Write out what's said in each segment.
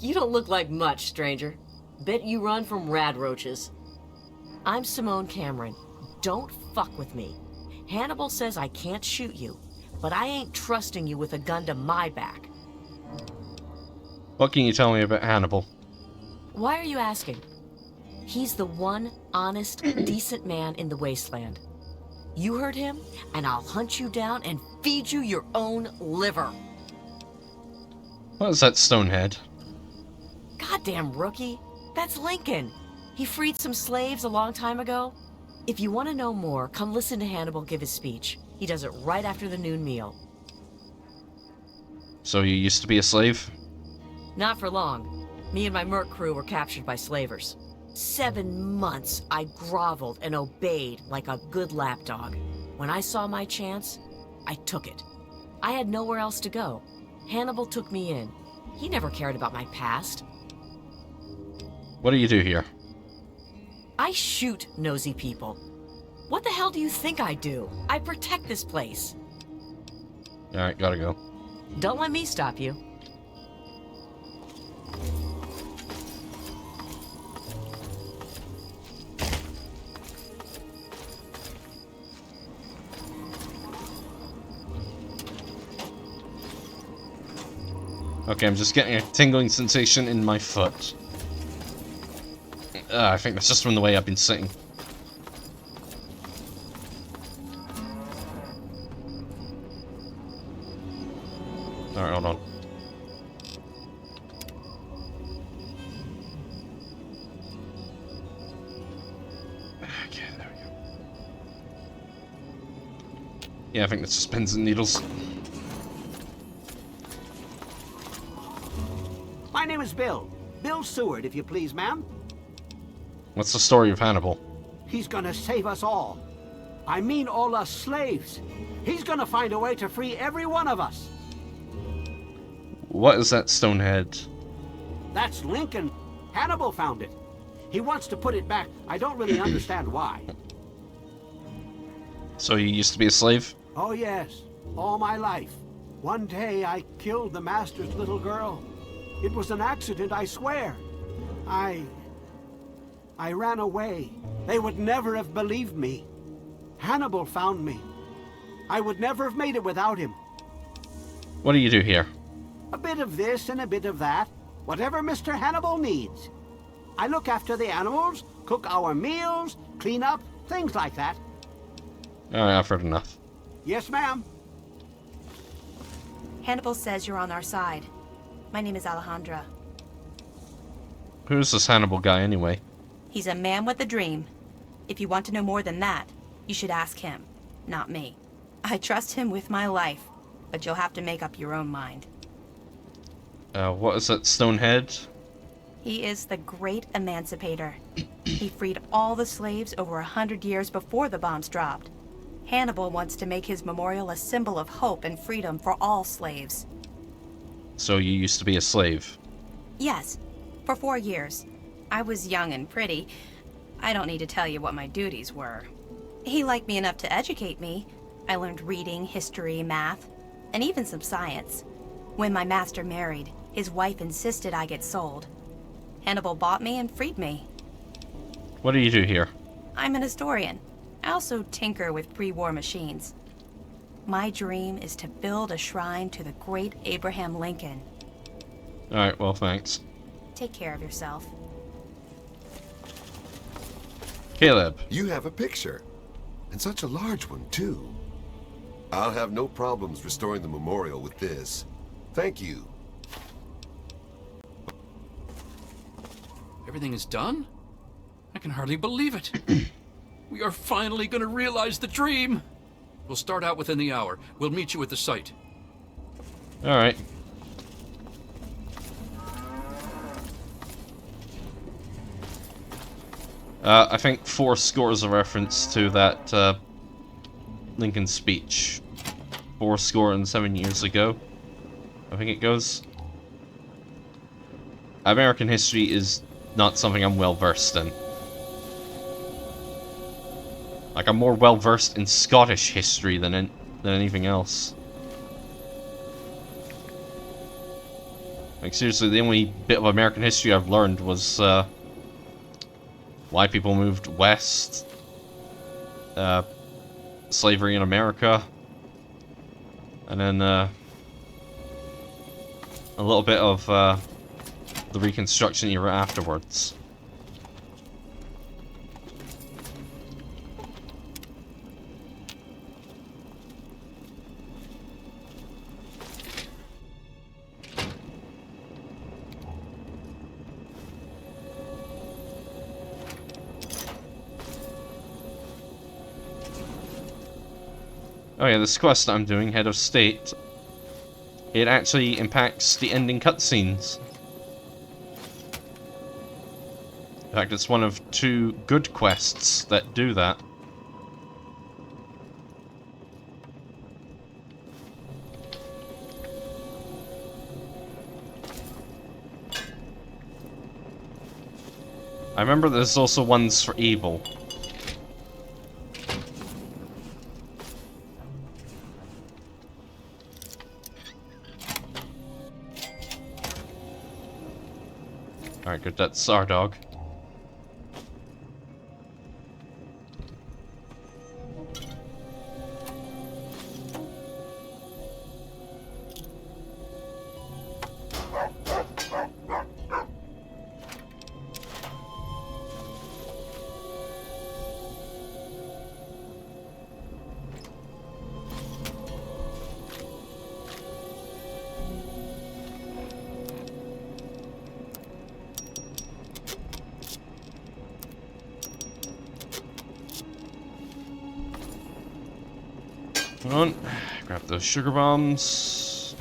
You don't look like much, stranger. Bet you run from rad roaches. I'm Simone Cameron. Don't fuck with me. Hannibal says I can't shoot you, but I ain't trusting you with a gun to my back. What can you tell me about Hannibal? Why are you asking? He's the one honest, decent man in the wasteland. You heard him, and I'll hunt you down and feed you your own liver. What is that stonehead? Goddamn rookie. That's Lincoln. He freed some slaves a long time ago. If you want to know more, come listen to Hannibal give his speech. He does it right after the noon meal. So you used to be a slave? Not for long. Me and my merc crew were captured by slavers. 7 months I groveled and obeyed like a good lapdog. When I saw my chance, I took it. I had nowhere else to go. Hannibal took me in. He never cared about my past. What do you do here? I shoot nosy people. What the hell do you think I do? I protect this place. Alright, gotta go. Don't let me stop you. Okay, I'm just getting a tingling sensation in my foot. I think that's just from the way I've been sitting. Alright, hold on. Okay, there we go. Yeah, I think that's just pins and needles. My name is Bill. Bill Seward, if you please, ma'am. What's the story of Hannibal? He's gonna save us all. I mean all us slaves. He's gonna find a way to free every one of us. What is that stonehead? That's Lincoln. Hannibal found it. He wants to put it back. I don't really understand why. So you used to be a slave? Oh yes, all my life. One day I killed the master's little girl. It was an accident, I swear. I ran away. They would never have believed me. Hannibal found me. I would never have made it without him. What do you do here? A bit of this and a bit of that. Whatever Mr. Hannibal needs. I look after the animals, cook our meals, clean up, things like that. Alright, I've heard enough. Yes, ma'am. Hannibal says you're on our side. My name is Alejandra. Who's this Hannibal guy anyway? He's a man with a dream. If you want to know more than that, you should ask him, not me. I trust him with my life, but you'll have to make up your own mind. What is that stonehead? He is the great emancipator. He freed all the slaves over 100 years before the bombs dropped. Hannibal wants to make his memorial a symbol of hope and freedom for all slaves. So you used to be a slave? Yes, for 4 years. I was young and pretty. I don't need to tell you what my duties were. He liked me enough to educate me. I learned reading, history, math, and even some science. When my master married, his wife insisted I get sold. Hannibal bought me and freed me. What do you do here? I'm an historian. I also tinker with pre-war machines. My dream is to build a shrine to the great Abraham Lincoln. Alright, well, thanks. Take care of yourself. Caleb. You have a picture. And such a large one, too. I'll have no problems restoring the memorial with this. Thank you. Everything is done? I can hardly believe it. We are finally going to realize the dream. We'll start out within the hour. We'll meet you at the site. Alright. I think 4 scores a reference to that Lincoln speech. 407 years ago, I think it goes. American history is not something I'm well versed in. Like, I'm more well versed in Scottish history than anything else. Like, seriously, the only bit of American history I've learned was, why people moved west, slavery in America, and then, a little bit of, the Reconstruction era afterwards. Oh yeah, this quest I'm doing, Head of State, it actually impacts the ending cutscenes. In fact, it's one of 2 good quests that do that. I remember there's also ones for evil. Alright, good, that's our dog. Come on, grab those sugar bombs.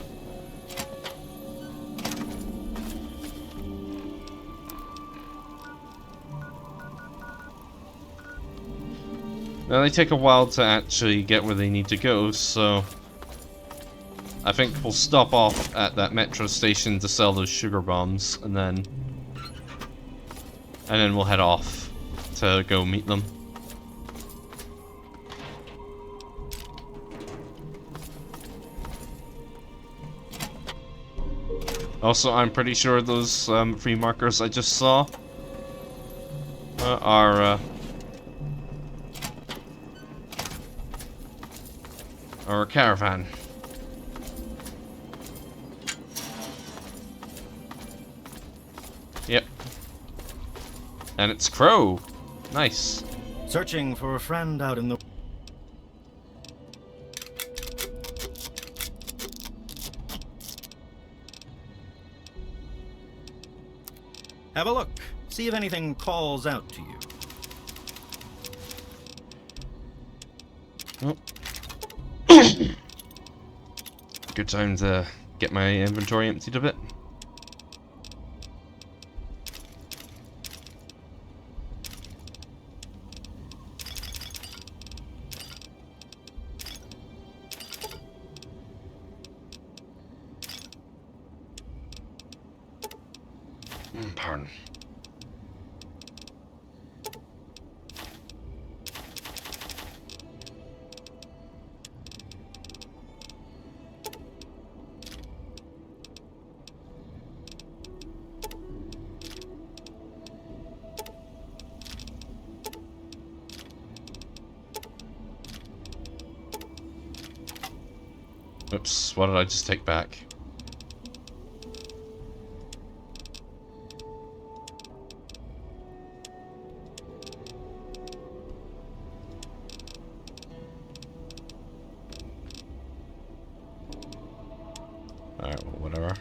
Now they take a while to actually get where they need to go, so I think we'll stop off at that metro station to sell those sugar bombs, and then we'll head off to go meet them. Also, I'm pretty sure those free markers I just saw are a caravan. Yep. And it's Crow. Nice. Searching for a friend out in the... Have a look. See if anything calls out to you. Oh. Good time to get my inventory emptied a bit. Pardon. Oops, what did I just take back? Alright, well, whatever.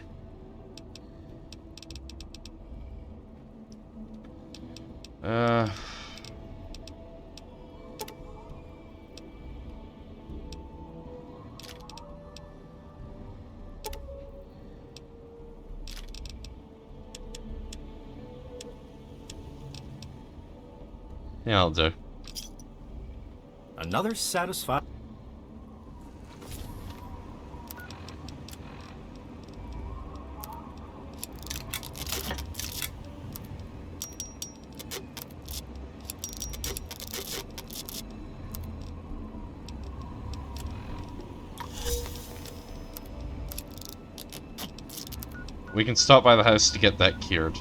Yeah, I'll do. Another satisfied... We can stop by the house to get that cured.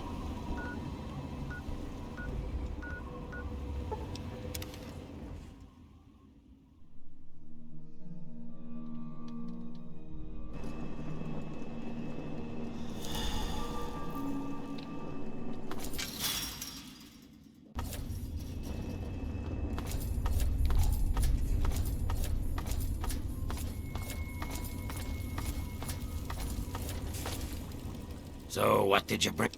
So, what did you bring?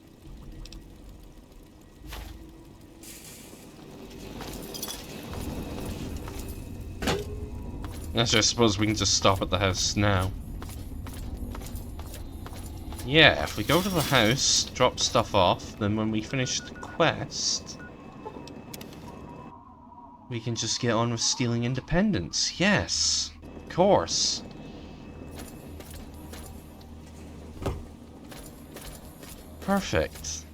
Actually, I suppose we can just stop at the house now. Yeah, if we go to the house, drop stuff off, then when we finish the quest, we can just get on with stealing independence. Yes, of course. Perfect.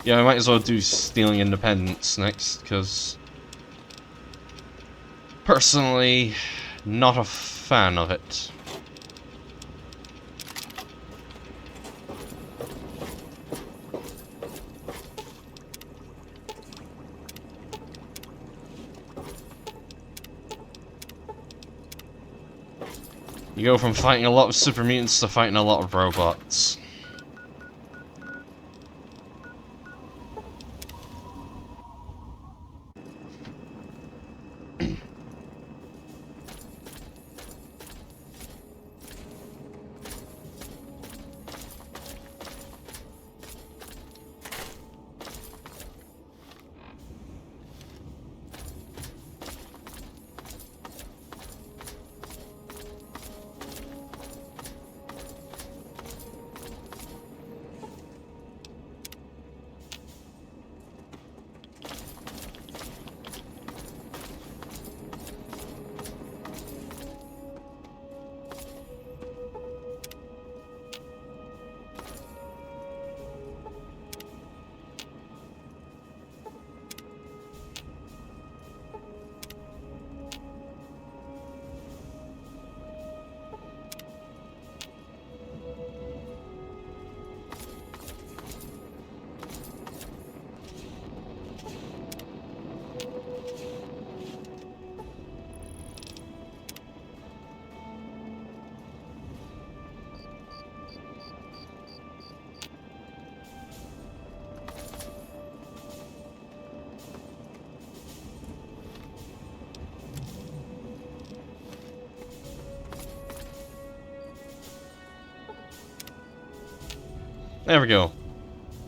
Yeah, I might as well do stealing independence next, because personally, not a fan of it. You go from fighting a lot of super mutants to fighting a lot of robots. There we go.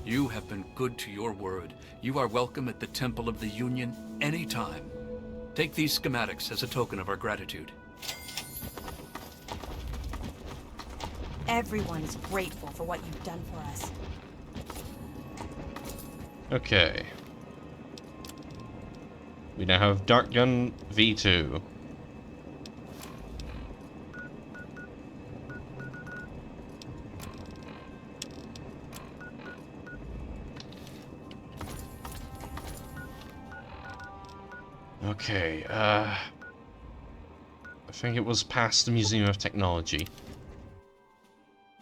You have been good to your word. You are welcome at the Temple of the Union anytime. Take these schematics as a token of our gratitude. Everyone is grateful for what you've done for us. Okay. We now have Dart Gun V2. Okay, I think it was past the Museum of Technology.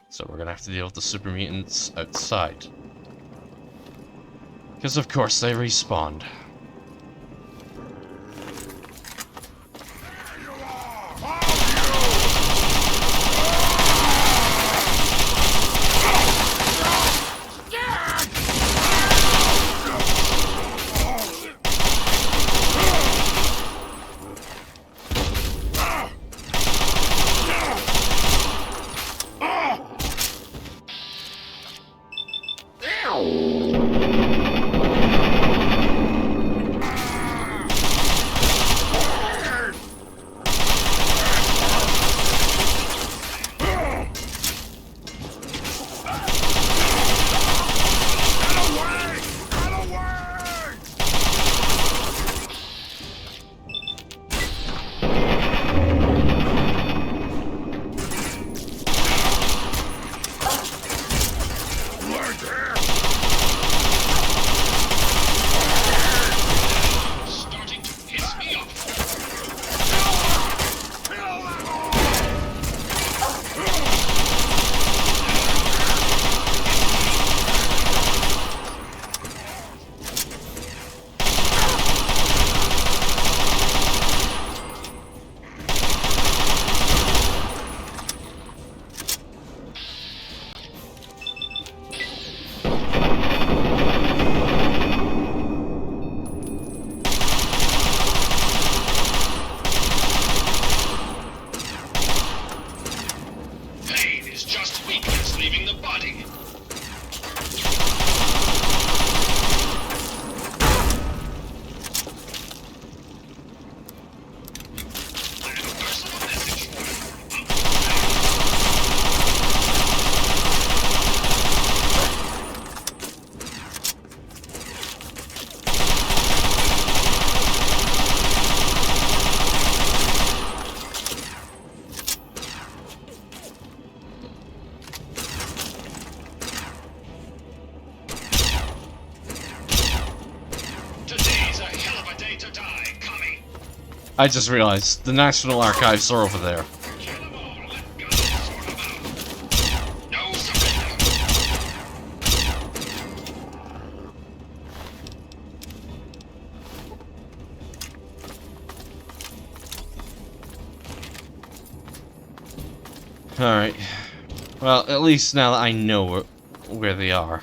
So we're gonna have to deal with the super mutants outside. Because of course they respawned. I just realized the National Archives are over there. Alright. Well, at least now that I know where they are.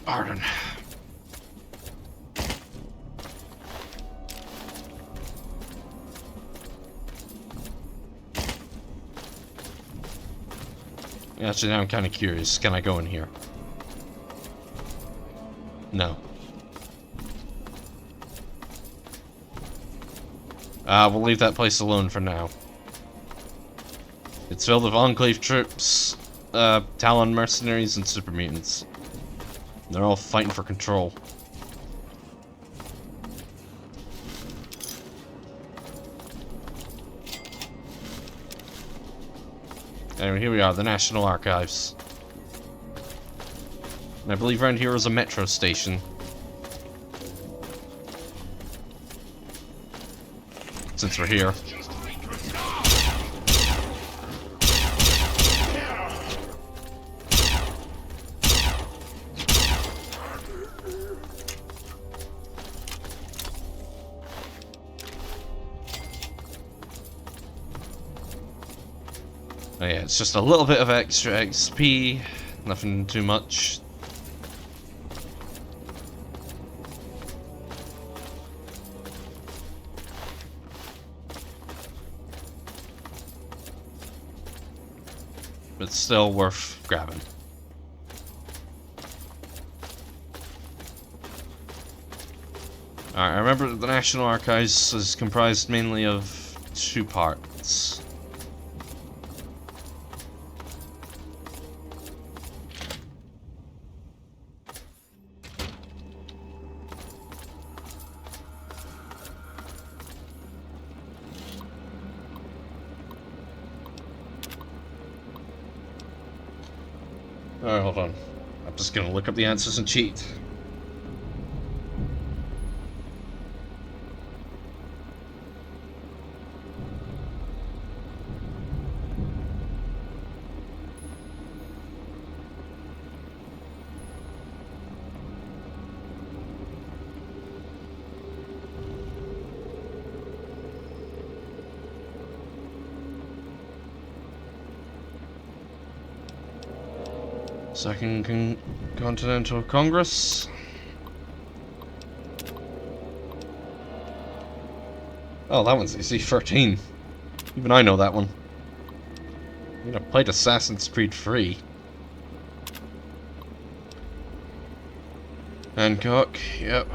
Pardon. Actually, now I'm kind of curious. Can I go in here? No. We'll leave that place alone for now. It's filled with Enclave troops, Talon mercenaries, and super mutants. They're all fighting for control. Anyway, here we are, the National Archives. And I believe around here is a metro station. Since we're here. Oh yeah, it's just a little bit of extra XP, nothing too much. But still worth grabbing. Alright, I remember that the National Archives is comprised mainly of 2 parts. Alright, hold on. I'm just gonna look up the answers and cheat. Second Continental Congress. Oh, that one's easy. 13. Even I know that one. I mean, I played Assassin's Creed 3. Hancock, yep.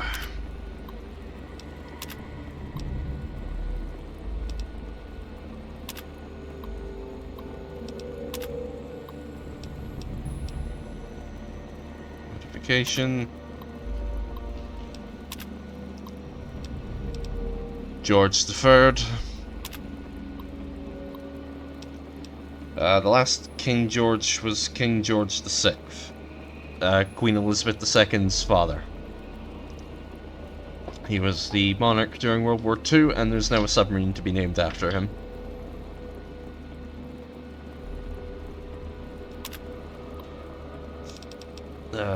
George III. The last King George was King George VI, Queen Elizabeth II's father. He was the monarch during World War II, and there's now a submarine to be named after him.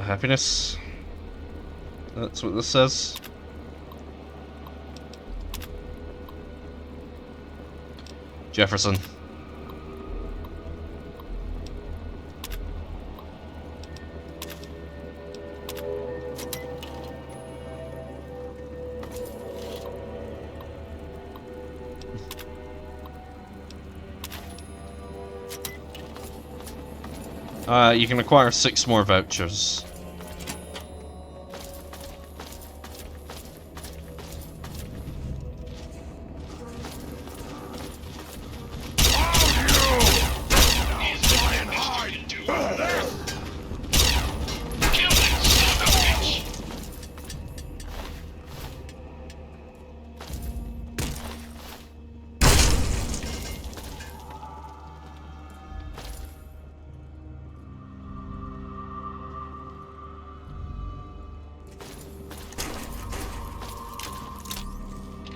Happiness. That's what this says. Jefferson. You can acquire 6 more vouchers.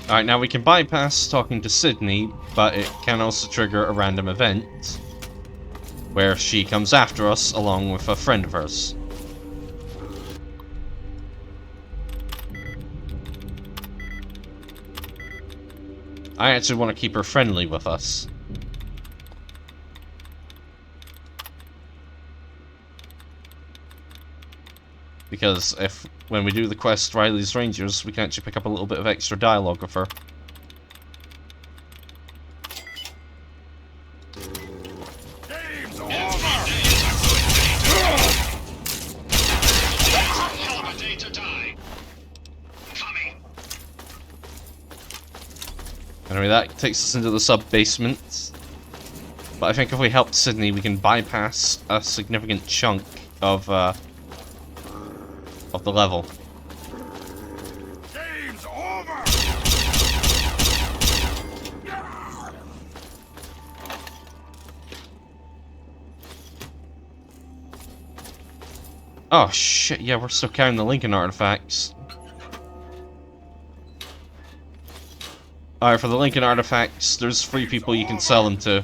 Alright, now we can bypass talking to Sydney, but it can also trigger a random event where she comes after us along with a friend of hers. I actually want to keep her friendly with us. Because when we do the quest Riley's Rangers, we can actually pick up a little bit of extra dialogue with her. Game's Anyway, that takes us into the sub-basement. But I think if we help Sydney, we can bypass a significant chunk of the level. Game's over. Oh shit, yeah, we're still carrying the Lincoln artifacts. Alright, for the Lincoln artifacts, there's 3 people you can sell them to.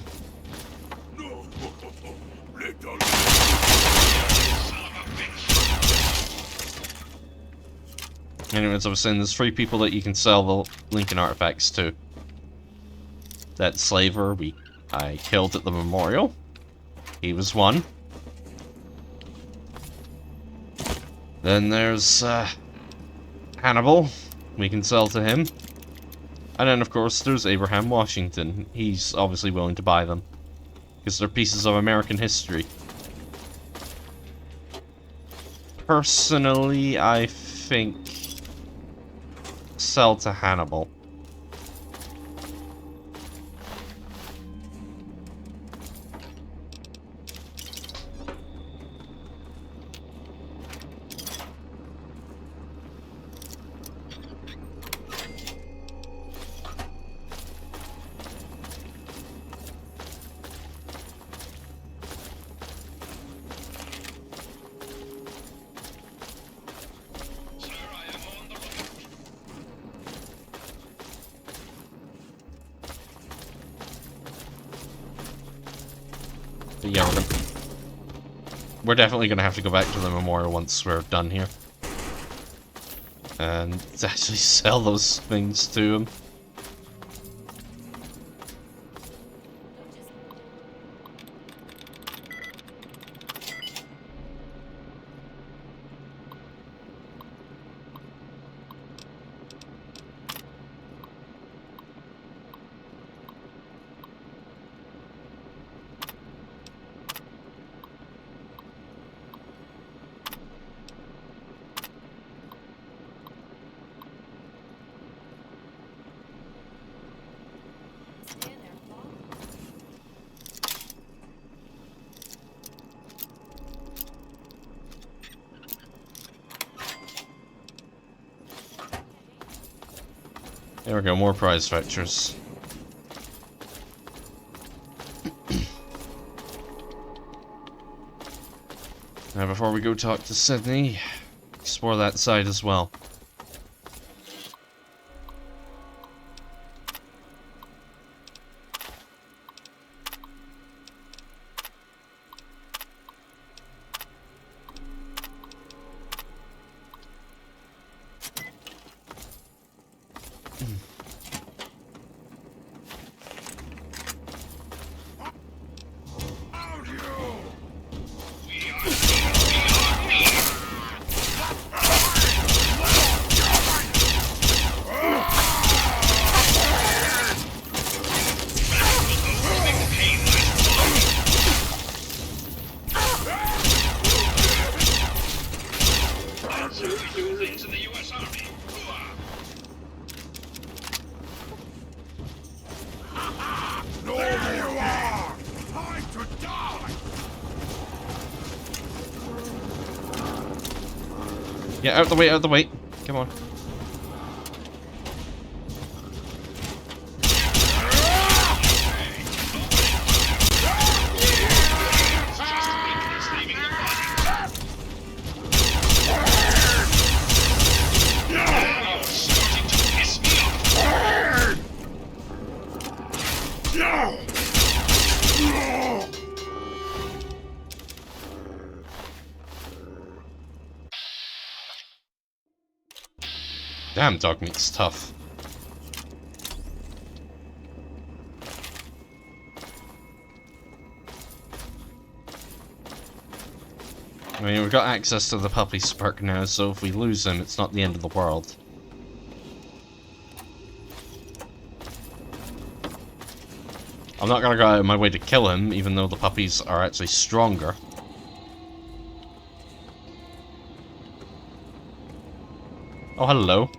Anyways, I was saying there's 3 people that you can sell the Lincoln artifacts to. That slaver I killed at the memorial. He was one. Then there's Hannibal. We can sell to him. And then of course there's Abraham Washington. He's obviously willing to buy them. Because they're pieces of American history. Personally, I think sell to Hannibal. But yeah, we're definitely going to have to go back to the memorial once we're done here. And actually sell those things to him. There we go, more prize fetchers. Now before we go talk to Sydney, explore that side as well. Yeah, out the way, out the way. Come on. Damn, dog meat's tough. I mean, we've got access to the puppy spark now, so if we lose him, it's not the end of the world. I'm not gonna go out of my way to kill him, even though the puppies are actually stronger. Oh, hello.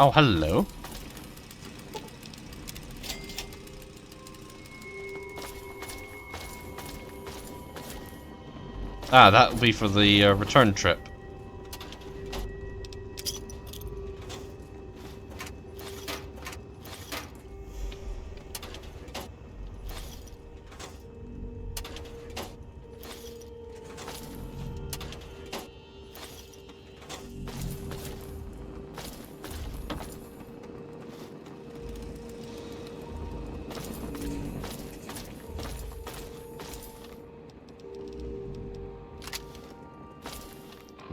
Oh, hello. Ah, that'll be for the return trip.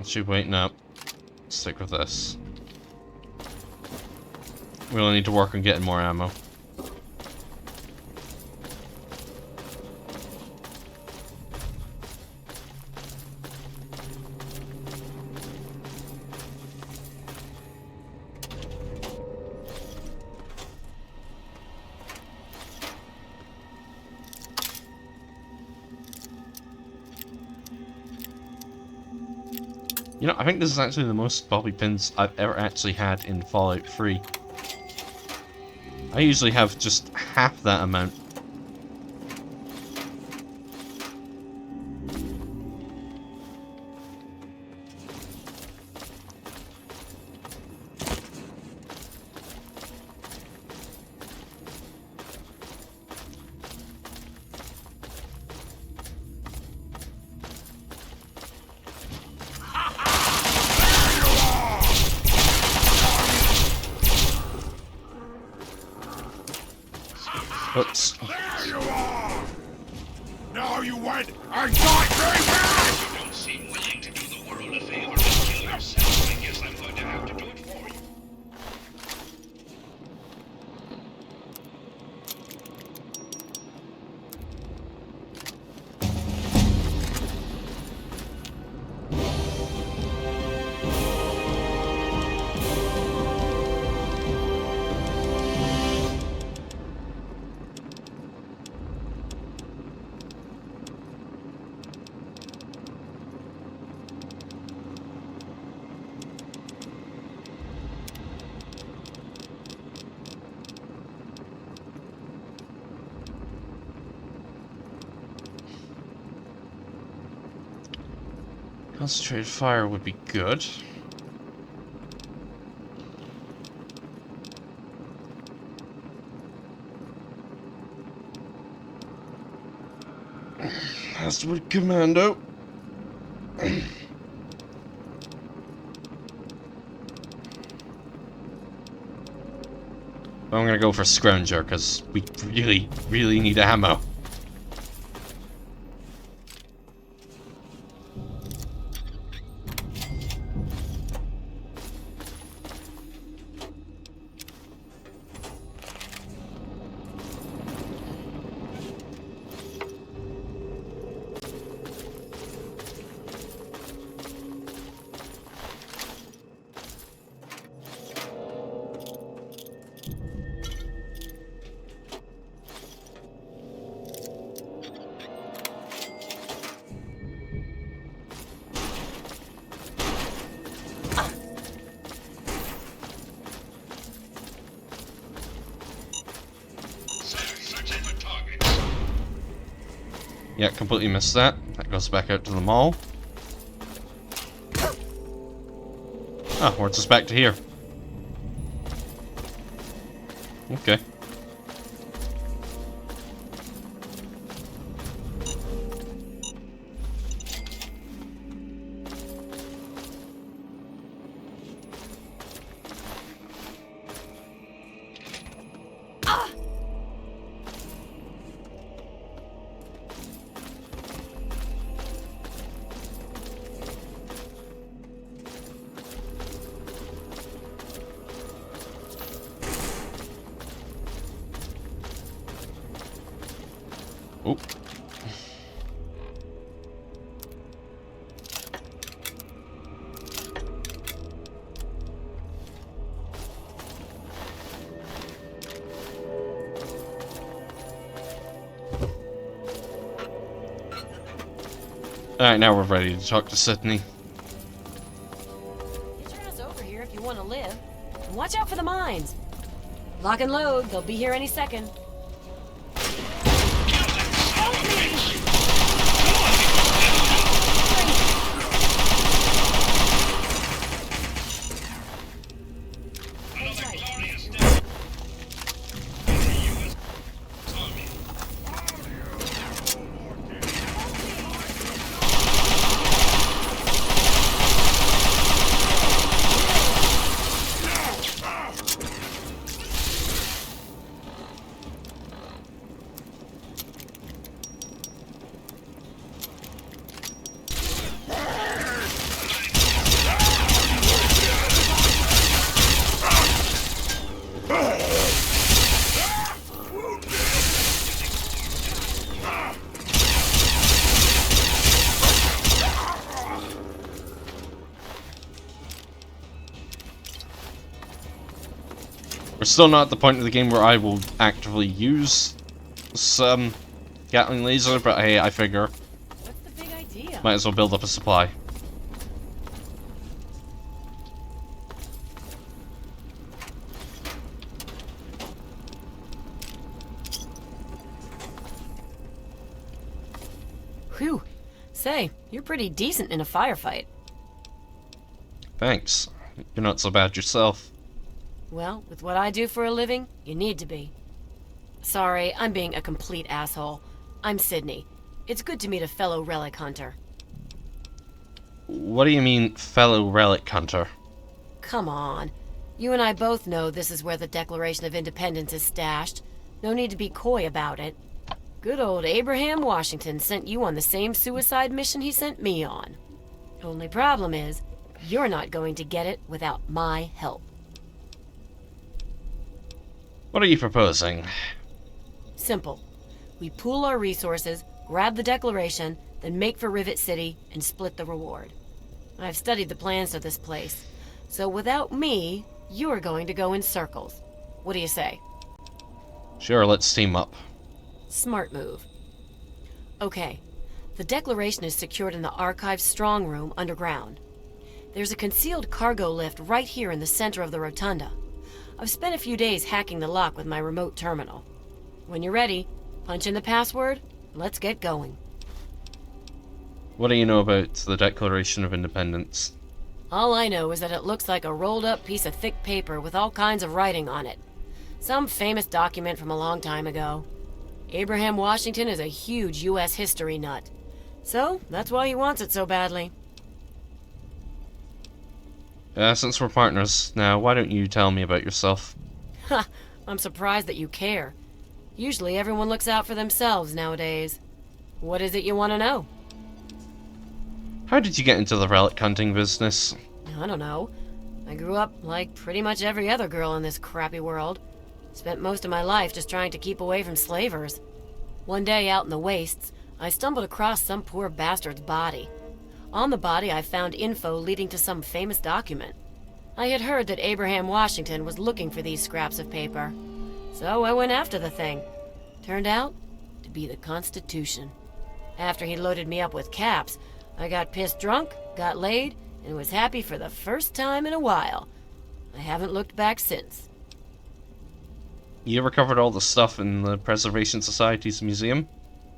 Shoot, wait, no. Stick with this. We only need to work on getting more ammo. You know, I think this is actually the most bobby pins I've ever actually had in Fallout 3. I usually have just half that amount. Oops. There you are! Now you went and got very bad! You don't seem willing to do the world a favor and kill yourself. I guess I'm going to have to do it for you. Concentrated fire would be good. That's what commando. I'm gonna go for Scrounger because we really need ammo. Yeah, completely missed that. That goes back out to the mall. Ah, we're just back to here. Okay. Alright, now we're ready to talk to Sydney. Get your ass over here if you want to live. And watch out for the mines. Lock and load. They'll be here any second. We're still not at the point of the game where I will actively use some Gatling laser, but hey, I figure What's the big idea? might as well build up a supply. Whew. Say, you're pretty decent in a firefight. Thanks. You're not so bad yourself. Well, with what I do for a living, you need to be. Sorry, I'm being a complete asshole. I'm Sydney. It's good to meet a fellow relic hunter. What do you mean, fellow relic hunter? Come on. You and I both know this is where the Declaration of Independence is stashed. No need to be coy about it. Good old Abraham Washington sent you on the same suicide mission he sent me on. Only problem is, you're not going to get it without my help. What are you proposing? Simple. We pool our resources, grab the Declaration, then make for Rivet City and split the reward. I've studied the plans of this place, so without me, you're going to go in circles. What do you say? Sure, let's team up. Smart move. Okay, the Declaration is secured in the Archive's strong room underground. There's a concealed cargo lift right here in the center of the rotunda. I've spent a few days hacking the lock with my remote terminal. When you're ready, punch in the password, and let's get going. What do you know about the Declaration of Independence? All I know is that it looks like a rolled-up piece of thick paper with all kinds of writing on it. Some famous document from a long time ago. Abraham Washington is a huge U.S. history nut. So, that's why he wants it so badly. Since we're partners now, why don't you tell me about yourself? Ha! I'm surprised that you care. Usually everyone looks out for themselves nowadays. What is it you want to know? How did you get into the relic hunting business? I don't know. I grew up like pretty much every other girl in this crappy world. Spent most of my life just trying to keep away from slavers. One day out in the wastes, I stumbled across some poor bastard's body. On the body, I found info leading to some famous document. I had heard that Abraham Washington was looking for these scraps of paper. So I went after the thing. Turned out to be the Constitution. After he loaded me up with caps, I got pissed drunk, got laid, and was happy for the first time in a while. I haven't looked back since. You recovered all the stuff in the Preservation Society's museum?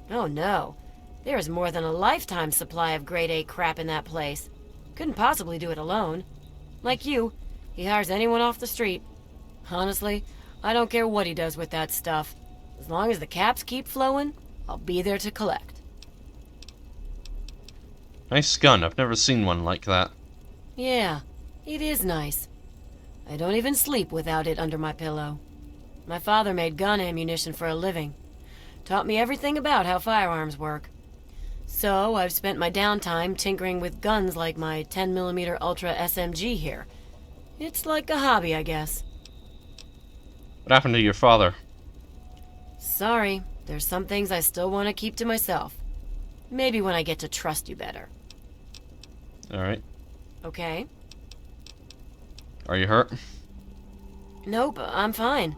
Oh no. There is more than a lifetime supply of grade A crap in that place. Couldn't possibly do it alone. Like you, he hires anyone off the street. Honestly, I don't care what he does with that stuff. As long as the caps keep flowing, I'll be there to collect. Nice gun, I've never seen one like that. Yeah, it is nice. I don't even sleep without it under my pillow. My father made gun ammunition for a living. Taught me everything about how firearms work. So, I've spent my downtime tinkering with guns like my 10mm Ultra SMG here. It's like a hobby, I guess. What happened to your father? Sorry, there's some things I still want to keep to myself. Maybe when I get to trust you better. Alright. Okay? Are you hurt? Nope, I'm fine.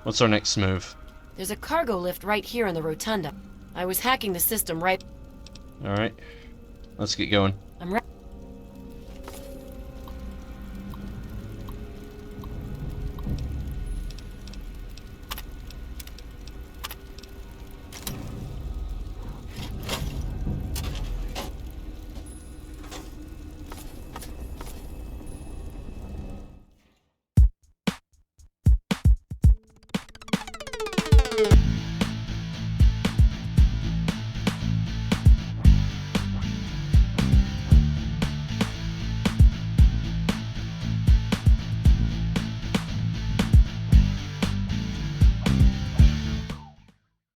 What's our next move? There's a cargo lift right here in the rotunda. I was hacking the system right... Alright. Let's get going. I'm ready.